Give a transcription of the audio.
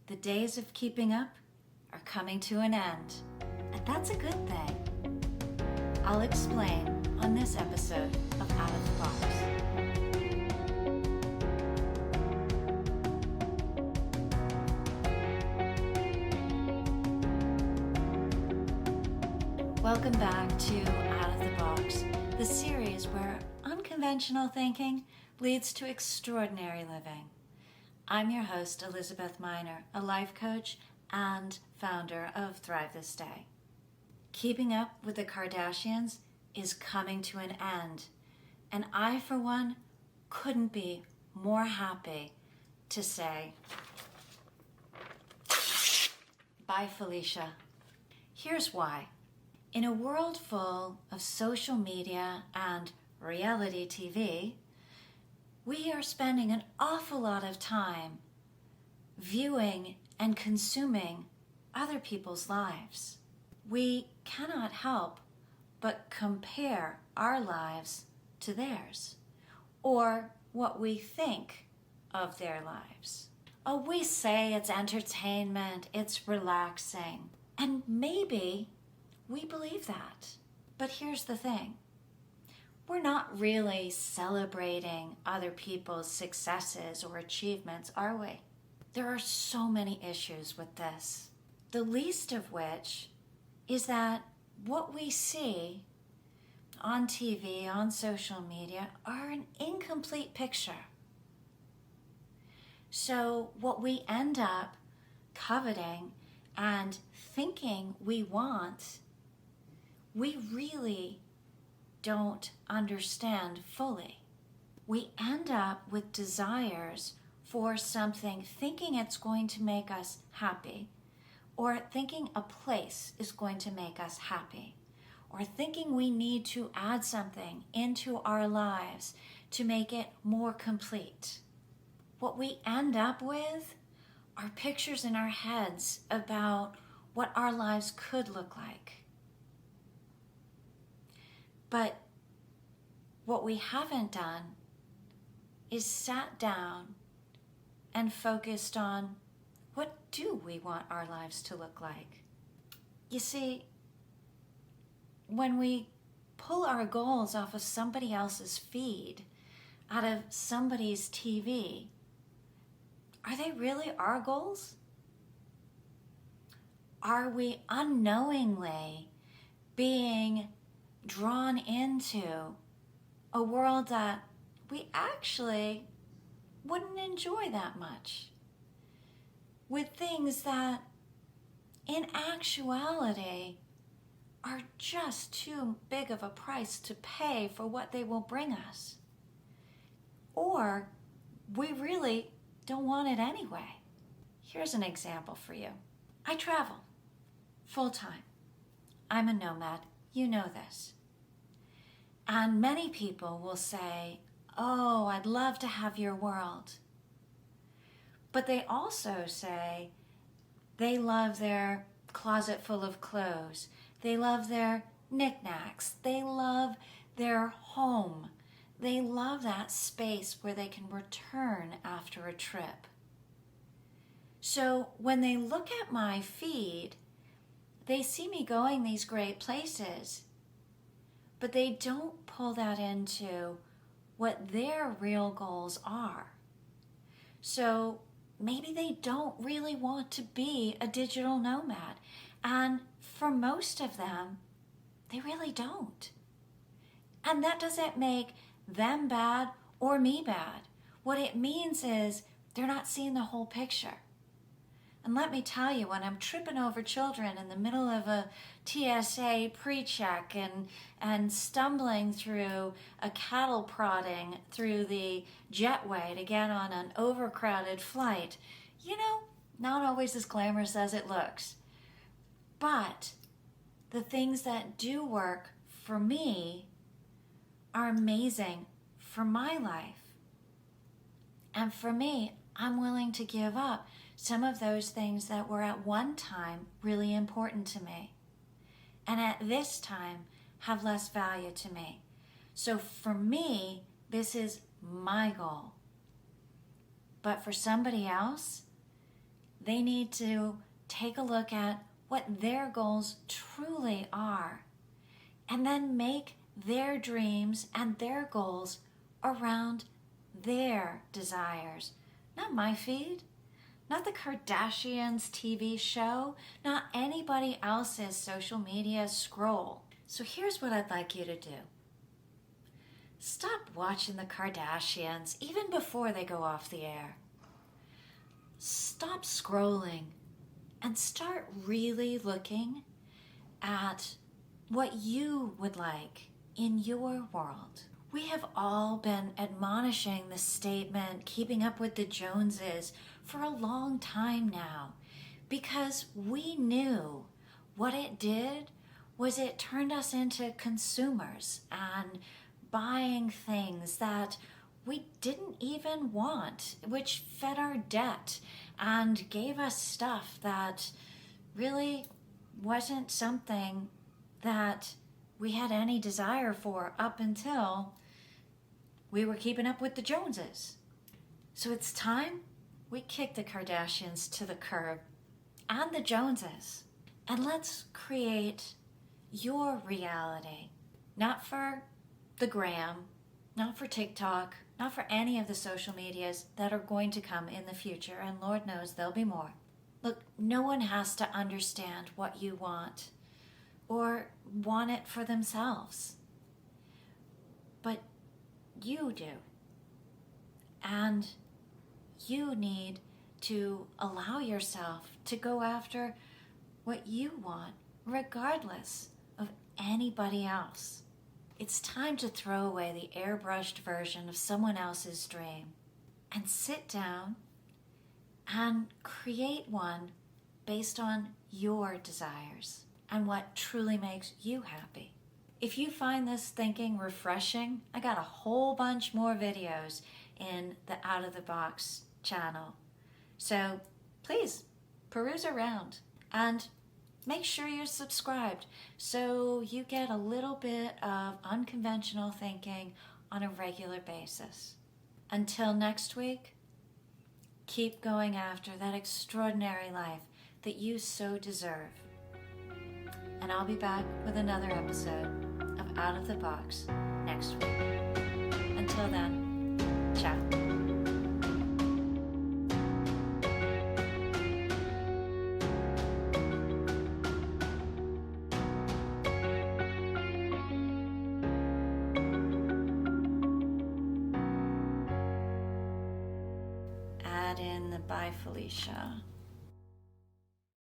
The days of keeping up are coming to an end, and that's a good thing. I'll explain on this episode of Out of the Box. Welcome back to Out of the Box, the series where unconventional thinking leads to extraordinary living. I'm your host, Elizabeth Miner, a life coach and founder of Thrive This Day. Keeping up with the Kardashians is coming to an end, and I, for one, couldn't be more happy to say, bye, Felicia. Here's why. In a world full of social media and reality TV, we are spending an awful lot of time viewing and consuming other people's lives. We cannot help but compare our lives to theirs, or what we think of their lives. Oh, we say it's entertainment, it's relaxing, and maybe we believe that. But here's the thing. We're not really celebrating other people's successes or achievements, are we? There are so many issues with this. The least of which is that what we see on TV, on social media, are an incomplete picture. So what we end up coveting and thinking we want, we really don't understand fully. We end up with desires for something, thinking it's going to make us happy, or thinking a place is going to make us happy, or thinking we need to add something into our lives to make it more complete. What we end up with are pictures in our heads about what our lives could look like. But what we haven't done is sat down and focused on, what do we want our lives to look like? You see, when we pull our goals off of somebody else's feed, out of somebody's TV, are they really our goals? Are we unknowingly being drawn into a world that we actually wouldn't enjoy that much, with things that in actuality are just too big of a price to pay for what they will bring us? Or we really don't want it anyway. Here's an example for you. I travel full-time. I'm a nomad. You know this. And many people will say, oh, I'd love to have your world. But they also say they love their closet full of clothes. They love their knickknacks. They love their home. They love that space where they can return after a trip. So when they look at my feed, they see me going these great places, but they don't pull that into what their real goals are. So maybe they don't really want to be a digital nomad. And for most of them, they really don't. And that doesn't make them bad or me bad. What it means is they're not seeing the whole picture. And let me tell you, when I'm tripping over children in the middle of a TSA pre-check and stumbling through a cattle prodding through the jetway to get on an overcrowded flight, not always as glamorous as it looks. But the things that do work for me are amazing for my life. And for me, I'm willing to give up some of those things that were at one time really important to me, and at this time have less value to me. So for me, this is my goal. But for somebody else, They need to take a look at what their goals truly are and then make their dreams and their goals around their desires. Not my feed, not the Kardashians' TV show, not anybody else's social media scroll. So here's what I'd like you to do. Stop watching the Kardashians even before they go off the air. Stop scrolling and start really looking at what you would like in your world. We have all been admonishing the statement, keeping up with the Joneses, for a long time now, because we knew what it did was it turned us into consumers and buying things that we didn't even want, which fed our debt and gave us stuff that really wasn't something that we had any desire for up until we were keeping up with the Joneses. So it's time we kick the Kardashians to the curb and the Joneses, and let's create your reality. Not for the gram, not for TikTok, not for any of the social medias that are going to come in the future, and Lord knows there'll be more. Look, no one has to understand what you want or want it for themselves. But you do. And you need to allow yourself to go after what you want, regardless of anybody else. It's time to throw away the airbrushed version of someone else's dream and sit down and create one based on your desires and what truly makes you happy. If you find this thinking refreshing, I got a whole bunch more videos in the Out of the Box channel. So please peruse around and make sure you're subscribed so you get a little bit of unconventional thinking on a regular basis. Until next week, keep going after that extraordinary life that you so deserve. And I'll be back with another episode of Out of the Box next week. Until then, ciao. Add in the bye, Felicia.